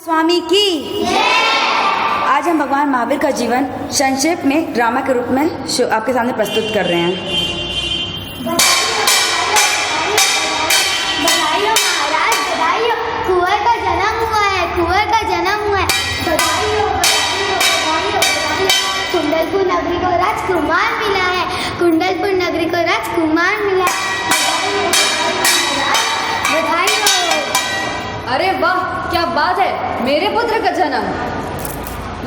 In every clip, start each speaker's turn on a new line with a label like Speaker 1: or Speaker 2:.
Speaker 1: स्वामी की आज हम भगवान महावीर का जीवन संक्षेप में ड्रामा के रूप में आपके सामने प्रस्तुत कर रहे हैं।
Speaker 2: बधाइयों महाराज, बधाइयों। कुंवर का जन्म हुआ है, कुंवर का जन्म हुआ है। बधाइयों, बधाइयों, बधाइयों, बधाइयों। कुंडलपुर नगरी को राजकुमार मिला है, कुंडलपुर नगरी को राजकुमार मिला है। बधाइयों, बधाइयों।
Speaker 3: अरे वाह, क्या बात है, मेरे पुत्र का जन्म।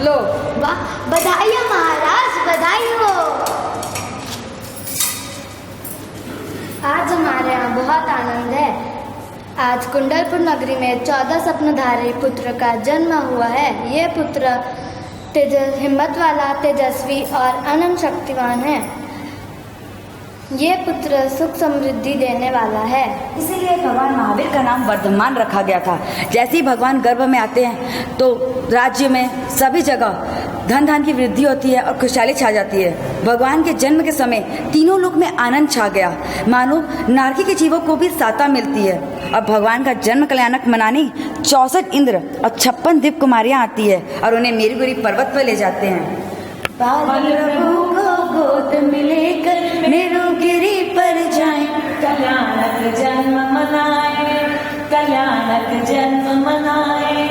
Speaker 3: लो,
Speaker 2: वाह, बधाइयों महाराज, बधाइयों। आज हमारे यहाँ बहुत आनंद है। आज कुंडलपुर नगरी में 14 स्वप्नधारी पुत्र का जन्म हुआ है। ये पुत्र हिम्मत वाला, तेजस्वी और अनंत शक्तिवान है। ये पुत्र सुख समृद्धि देने वाला है।
Speaker 1: इसीलिए भगवान महावीर का नाम वर्धमान रखा गया था। जैसे ही भगवान गर्भ में आते हैं तो राज्य में सभी जगह धन की वृद्धि होती है और खुशहाली छा जाती है। भगवान के जन्म के समय तीनों लोक में आनंद छा गया, मानो नारकी के जीवों को भी साता मिलती है। और भगवान का जन्म कल्याणक मनाने 64 इंद्र और 56 दिव्य कुमारियां आती है और उन्हें मेरुगिरी पर्वत पर ले जाते हैं। प्रभु को गोद में लेकर मेरुगिरी पर जाएं,
Speaker 4: कल्याणक जन्म मनाए, कल्याणक जन्म मनाए।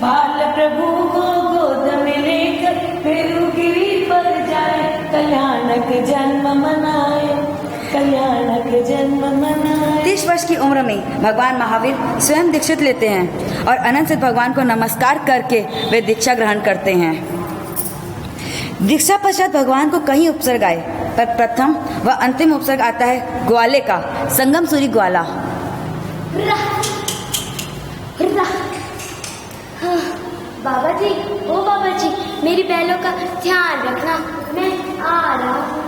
Speaker 4: बाल प्रभु को गोद में लेकर मेरुगिरी पर जाए, कल्याणक जन्म मनाए, कल्याणक जन्म मनाए।
Speaker 1: 30 वर्ष की उम्र में भगवान महावीर स्वयं दीक्षित लेते हैं और अनंत सिद्ध भगवान को नमस्कार करके वे दीक्षा ग्रहण करते हैं। दीक्षा पश्चात भगवान को कई उपसर्ग आए, पर प्रथम व अंतिम उपसर्ग आता है ग्वाले का, संगम सूरी ग्वाला।
Speaker 2: बाबा जी, ओ बाबा जी, मेरी बैलों का ध्यान रखना, मैं आ रहा हूँ।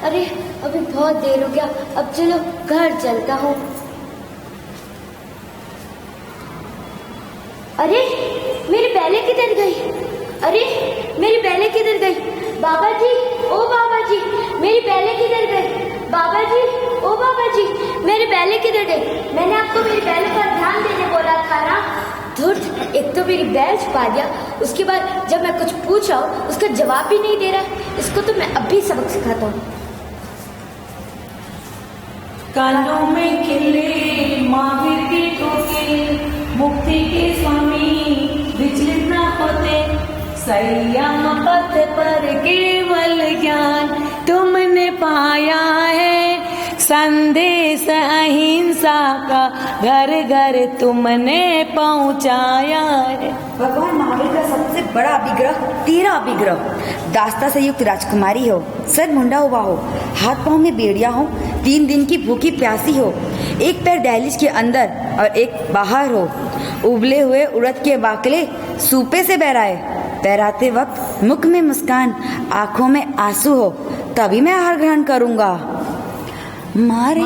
Speaker 2: अरे अभी बहुत देर हो गया, अब चलो घर चलता हूँ। अरे मेरी बैलें किधर गई? अरे मेरी बैलें किधर गई? बाबा जी, ओ बाबा जी, मेरी बैलें किधर गई? बाबा जी, ओ बाबा जी, मेरी बैलें किधर गई? मैंने आपको मेरी बैलों पर ध्यान देने बोला था ना। धुत, एक तो मेरी बैल छुपा दिया, उसके बाद जब मैं कुछ पूछ रहा हूँ उसका जवाब भी नहीं दे रहा। इसको तो मैं अब भी सबक सिखाता हूँ।
Speaker 4: कानों में खिले महावीर के टोके, मुक्ति के स्वामी विचलित न होते। संयम पथ पर केवल ज्ञान तुमने पाया है, संदेश अहिंसा का घर घर तुमने पहुंचाया है।
Speaker 1: भगवान महावीर का सबसे बड़ा अभिग्रह 13 अभिग्रह। दास्ता से युक्त राजकुमारी हो, सर मुंडा हुआ हो, हाथ पांव में बेड़िया हो, 3 दिन की भूखी प्यासी हो, एक पैर दहलीज के अंदर और एक बाहर हो, उबले हुए उड़द के बाकले सूपे से बहराए, तैराते वक्त मुख में मुस्कान, आंखों में आंसू हो, तभी मैं आहार ग्रहण करूंगा। मारे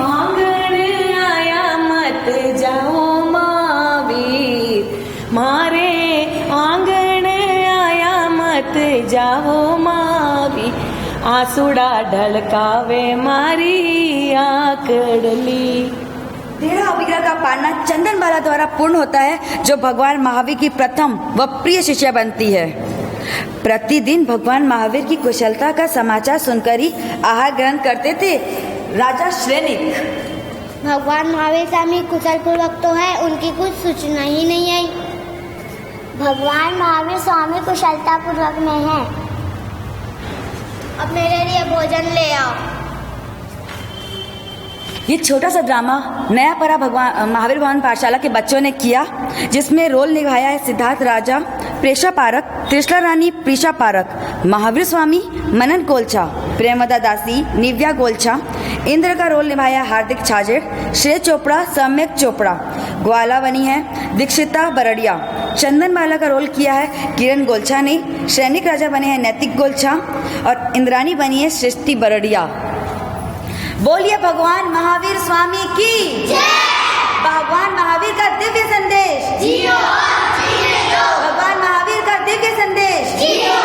Speaker 4: आंगन आया मत जाओ महावीर, मारे आंगन आया मत जाओ महावीर। आंसुड़ा ढलकावे मारी आंकड़ली।
Speaker 1: 13 अभिग्रह का पालना चंदन बाला द्वारा पूर्ण होता है, जो भगवान महावीर की प्रथम व प्रिय शिष्या बनती है। प्रतिदिन भगवान महावीर की कुशलता का समाचार सुनकर ही आहार ग्रहण करते थे राजा श्रेनिक।
Speaker 2: भगवान महावीर स्वामी कुशल पूर्वक तो है, उनकी कुछ सूचना ही नहीं आई। भगवान महावीर स्वामी कुशलता पूर्वक में है। अब मेरे लिए भोजन ले आओ।
Speaker 1: ये छोटा सा ड्रामा नया परा भगवान महावीर भवन पाठशाला के बच्चों ने किया, जिसमें रोल निभाया है सिद्धार्थ राजा प्रेषा पारक, त्रिशला रानी प्रीशा पारक, महावीर स्वामी मनन कोलछा, प्रेमदा दासी निव्या गोलछा। इंद्र का रोल निभाया हार्दिक छाजेड़, श्रेय चोपड़ा सम्यक चोपड़ा। ग्वाला बनी है दीक्षिता बरड़िया। चंदन बाला का रोल किया है किरण गोलछा ने। सैनिक राजा बने हैं नैतिक गोलछा और इंद्रानी बनी है सृष्टि बरड़िया। बोलिए भगवान महावीर स्वामी की जय। भगवान महावीर का दिव्य संदेश जियो, भगवान महावीर का दिव्य संदेश जियो।